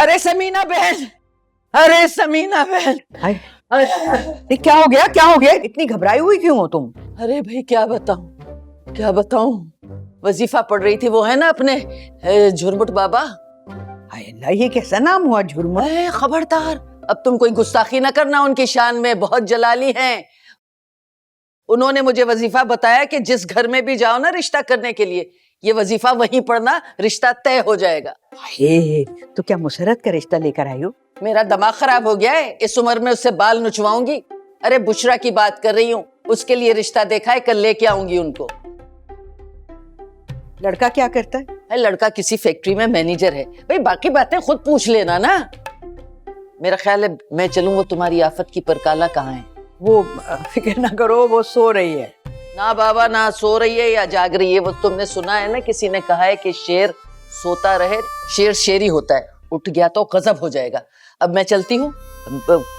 अरे समीना बहन, अरे समीना बहन। ये क्या हो गया, क्या हो गया? इतनी घबराई हुई क्यों हो तुम? अरे भाई क्या बताऊं, क्या बताऊं। वजीफा पढ़ रही थी, वो है ना अपने झुरमुट बाबा। हाय अल्लाह, ये कैसा नाम हुआ झुरमुट? खबरदार, अब तुम कोई गुस्ताखी ना करना उनकी शान में, बहुत जलाली हैं। उन्होंने मुझे वजीफा बताया कि जिस घर में भी जाओ ना रिश्ता करने के लिए, ये वजीफा वहीं पढ़ना, रिश्ता तय हो जाएगा। तो क्या मुसरत का रिश्ता लेकर आई हो? मेरा दिमाग खराब हो गया है, इस उम्र में उससे बाल नुचवाऊंगी। अरे बुशरा की बात कर रही हूँ, उसके लिए रिश्ता देखा है, कल लेके आऊंगी उनको। लड़का क्या करता है? लड़का किसी फैक्ट्री में मैनेजर है। भाई बाकी बातें खुद पूछ लेना ना। मेरा ख्याल है मैं चलूं, वो तुम्हारी आफत की परकाला कहाँ है? वो फिक्र ना करो, वो सो रही है। ना बाबा, ना सो रही है या जाग रही है। वो तुमने सुना है ना, किसी ने कहा है कि शेर सोता रहे शेर शेरी होता है, उठ गया तो गजब हो जाएगा। अब मैं चलती हूँ,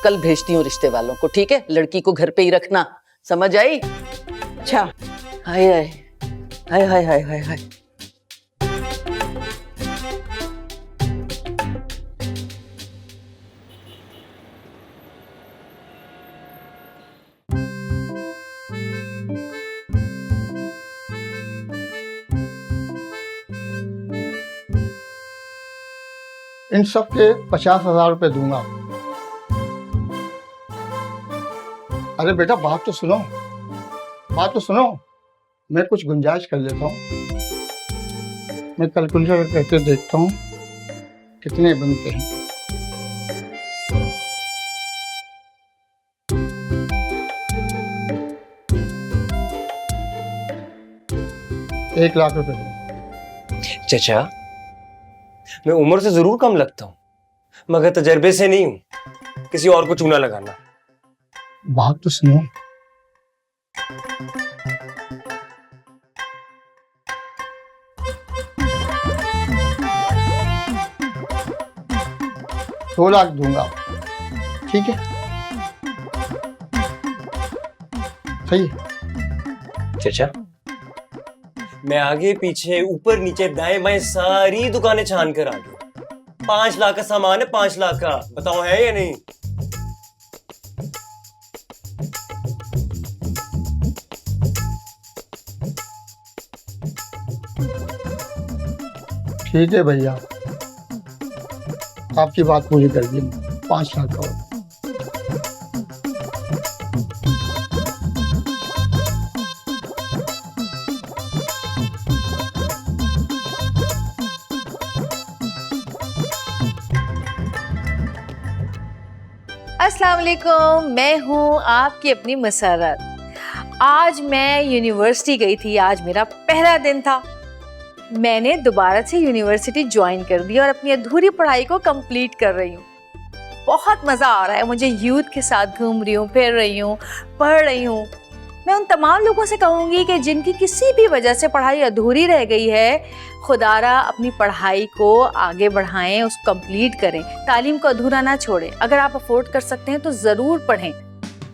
कल भेजती हूँ रिश्ते वालों को, ठीक है? लड़की को घर पे ही रखना, समझ आई? अच्छा। हाय हाय हाय हाय हाय हाय हाय। इन सब के 50,000 रुपये दूंगा। अरे बेटा बात तो सुनो, बात तो सुनो। मैं कुछ गुंजाइश कर लेता हूँ, मैं कैलकुलेटर करके देखता हूँ कितने बनते हैं। ₹1,00,000। चचा, मैं उम्र से जरूर कम लगता हूँ, मगर तजर्बे से नहीं हूँ किसी और को चूना लगाना। बात तो सुनो। ₹2,00,000 दूंगा, ठीक है? सही है? चचा, मैं आगे पीछे ऊपर नीचे दाएं बाएं सारी दुकानें छान कर आ गया। 5 लाख का सामान है, 5 लाख का। बताओ है या नहीं? ठीक है भैया, आपकी बात पूरी कर दी। 5 लाख का। अस्सलाम वालेकुम, मैं हूँ आपकी अपनी मसरत। आज मैं यूनिवर्सिटी गई थी, आज मेरा पहला दिन था। मैंने दोबारा से यूनिवर्सिटी ज्वाइन कर दी और अपनी अधूरी पढ़ाई को कंप्लीट कर रही हूँ। बहुत मज़ा आ रहा है मुझे, यूथ के साथ घूम रही हूँ, फिर रही हूँ, पढ़ रही हूँ। मैं उन तमाम लोगों से कहूँगी कि जिनकी किसी भी वजह से पढ़ाई अधूरी रह गई है, खुदारा अपनी पढ़ाई को आगे बढ़ाएं, उसको कंप्लीट करें, तालीम को अधूरा ना छोड़ें। अगर आप अफोर्ड कर सकते हैं तो ज़रूर पढ़ें,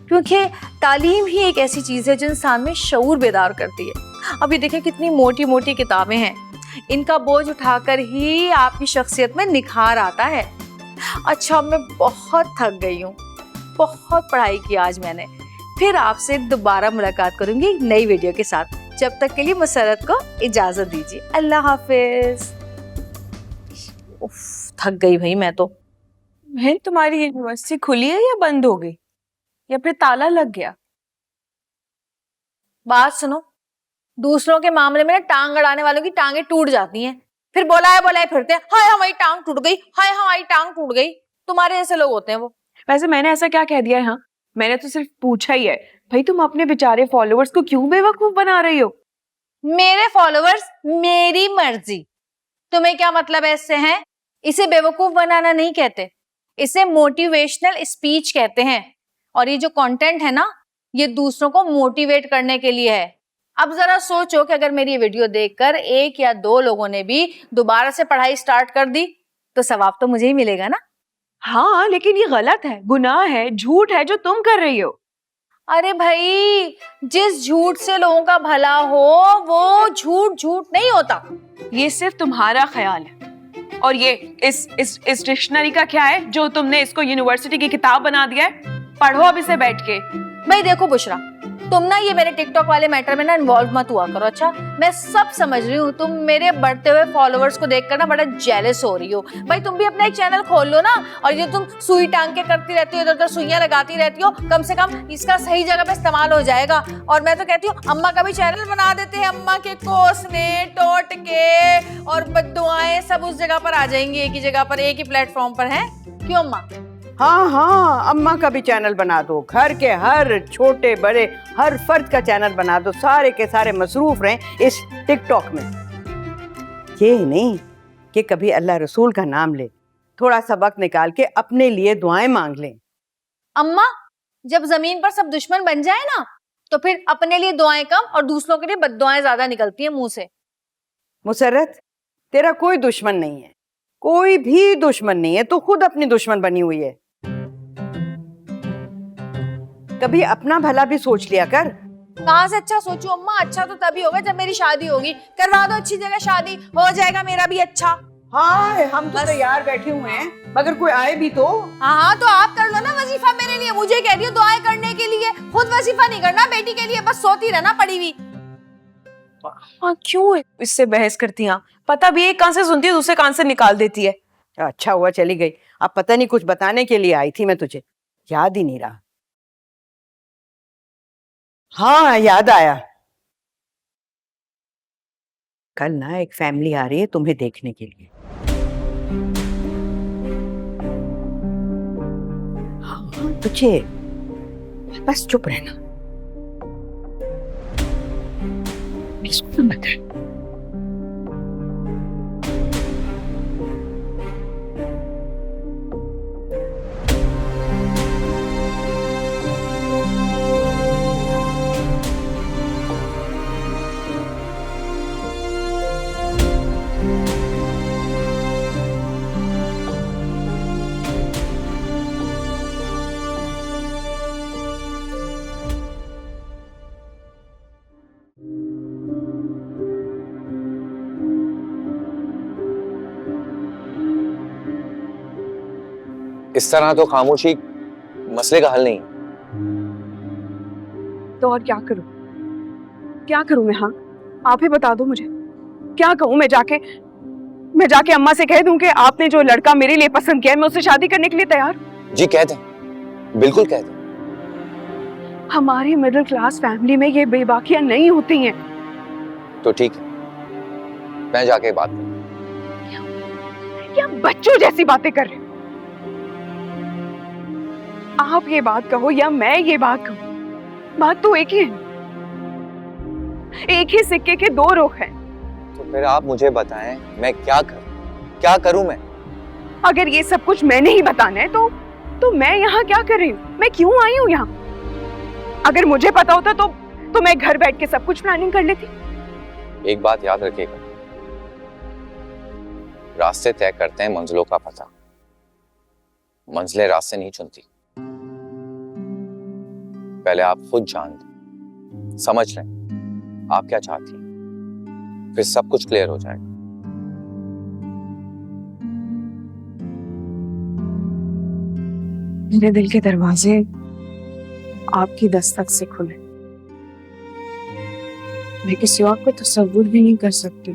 क्योंकि तालीम ही एक ऐसी चीज़ है जो इंसान में शऊर बेदार करती है। अभी देखें कितनी मोटी मोटी किताबें हैं, इनका बोझ उठाकर ही आपकी शख्सियत में निखार आता है। अच्छा, मैं बहुत थक गई हूँ, बहुत पढ़ाई की आज मैंने। फिर आपसे दोबारा मुलाकात करूंगी एक नई वीडियो के साथ। जब तक के लिए मसरत को इजाजत दीजिए। अल्लाह हाफिज। थक गई भाई मैं तो। बहन, तुम्हारी यूनिवर्सिटी खुली है या बंद हो गई, या फिर ताला लग गया? बात सुनो, दूसरों के मामले में टांग अड़ाने वालों की टांगे टूट जाती हैं, फिर बोलाए फिरते हैं, हाय हमारी टांग टूट गई, हाय हमारी टांग टूट गई। तुम्हारे जैसे लोग होते हैं वो। वैसे मैंने ऐसा क्या कह दिया है? हाँ, मैंने तो सिर्फ पूछा ही है। भाई तुम अपने बेचारे फॉलोअर्स को क्यों बेवकूफ बना रही हो? मेरे फॉलोअर्स, मेरी मर्जी। तुम्हें क्या मतलब है इससे? हैं, इसे बेवकूफ बनाना नहीं कहते, इसे मोटिवेशनल स्पीच कहते हैं। और ये जो कंटेंट है ना, ये दूसरों को मोटिवेट करने के लिए है। अब जरा सोचो कि अगर मेरी वीडियो देखकर 1 या 2 लोगों ने भी दोबारा से पढ़ाई स्टार्ट कर दी तो सवाब तो मुझे ही मिलेगा ना। हाँ, लेकिन ये गलत है, गुनाह है, झूठ है जो तुम कर रही हो। अरे भाई, जिस झूठ से लोगों का भला हो वो झूठ नहीं होता। ये सिर्फ तुम्हारा ख्याल है। और ये इस डिक्शनरी का क्या है जो तुमने इसको यूनिवर्सिटी की किताब बना दिया है? पढ़ो अब इसे बैठ के। भाई देखो बुशरा, तुम ना ये मेरे टिकटॉक वाले मैटर में ना इन्वॉल्व मत हुआ करो। अच्छा, मैं सब समझ रही हूँ, तुम मेरे बढ़ते हुए फॉलोअर्स को देखकर ना बड़ा जेलस हो रही हो। भाई तुम भी अपना एक चैनल खोल लो ना, और ये तुम सुई टांग के करती रहती हो, इधर उधर सुइयां लगाती रहती हो, कम से कम इसका सही जगह पे इस्तेमाल हो जाएगा। और मैं तो कहती हूँ अम्मा का भी चैनल बना देते हैं, अम्मा के कोसने टोटके और बद्दुआएं सब उस जगह पर आ जाएंगी, एक ही जगह पर, एक ही प्लेटफॉर्म पर। है क्यों अम्मा? हाँ हाँ, अम्मा का भी चैनल बना दो, घर के हर छोटे बड़े हर फर्द का चैनल बना दो, सारे के सारे मसरूफ रहें इस टिकटॉक में। ये नहीं कि कभी अल्लाह रसूल का नाम ले, थोड़ा सा वक्त निकाल के अपने लिए दुआएं मांग लें। अम्मा, जब जमीन पर सब दुश्मन बन जाए ना, तो फिर अपने लिए दुआएं कम और दूसरों के लिए बद्दुआएं ज्यादा निकलती है मुंह से। मुसर्रत, तेरा कोई दुश्मन नहीं है, कोई भी दुश्मन नहीं है, तू खुद अपनी दुश्मन बनी हुई है। कभी अपना भला भी सोच लिया कर। कहाँ से अच्छा सोचूं अम्मा? अच्छा तो तभी होगा जब मेरी शादी होगी। करवा दो अच्छी जगह शादी, हो जाएगा मेरा भी अच्छा। हाँ, हम तो तैयार बैठे हुए हैं, मगर कोई आए भी तो। हाँ तो आप कर लो ना वजीफा मेरे लिए, मुझे कह रही हो दुआएं करने के लिए, खुद वजीफा नहीं करना बेटी के लिए, बस सोती रहना पड़ी हुई। हाँ, क्यों इससे बहस करती हैं? पता भी एक कान से सुनती है, दूसरे कान से निकाल देती है। अच्छा हुआ चली गई, अब पता नहीं कुछ बताने के लिए आई थी मैं तुझे, याद ही नहीं रहा। हाँ याद आया, कल ना एक फैमिली आ रही है तुम्हें देखने के लिए। हाँ तुझे, बस चुप रहना, किसको मत है। इस तरह तो खामोशी मसले का हल नहीं। तो और क्या करूं? क्या करूं मैं? हाँ, आप ही बता दो मुझे, क्या कहूं? मैं जाके अम्मा से कह दूं कि आपने जो लड़का मेरे लिए पसंद किया है, मैं उससे शादी करने के लिए तैयार। जी कह दें, बिल्कुल कह दें। हमारी मिडिल क्लास फैमिली में ये बेबाकियां नहीं होती हैं। तो ठीक है, मैं जाके बात करूं। क्या बच्चों जैसी बातें कर रहे हो? आप ये बात कहो या मैं ये बात कहूं, बात तो एक ही है। एक ही सिक्के के दो रुख हैं। तो फिर आप मुझे बताएं, मैं क्या करूं मैं? अगर ये सब कुछ मैंने ही बताना है तो मैं यहाँ क्या कर रही हूँ? मैं क्यों आई हूँ यहाँ? अगर मुझे पता होता तो मैं घर बैठ के सब कुछ प्लानिंग कर लेती। एक बात याद रखिएगा, रास्ते तय करते हैं मंजिलों का पता, मंजिलें रास्ते नहीं चुनती। पहले आप खुद जान लें, समझ लें आप क्या चाहती हैं, फिर सब कुछ क्लियर हो जाएगा। मेरे दिल के दरवाजे आपकी दस्तक से खुले, मैं किसी और को तसव्वुर भी नहीं कर सकती।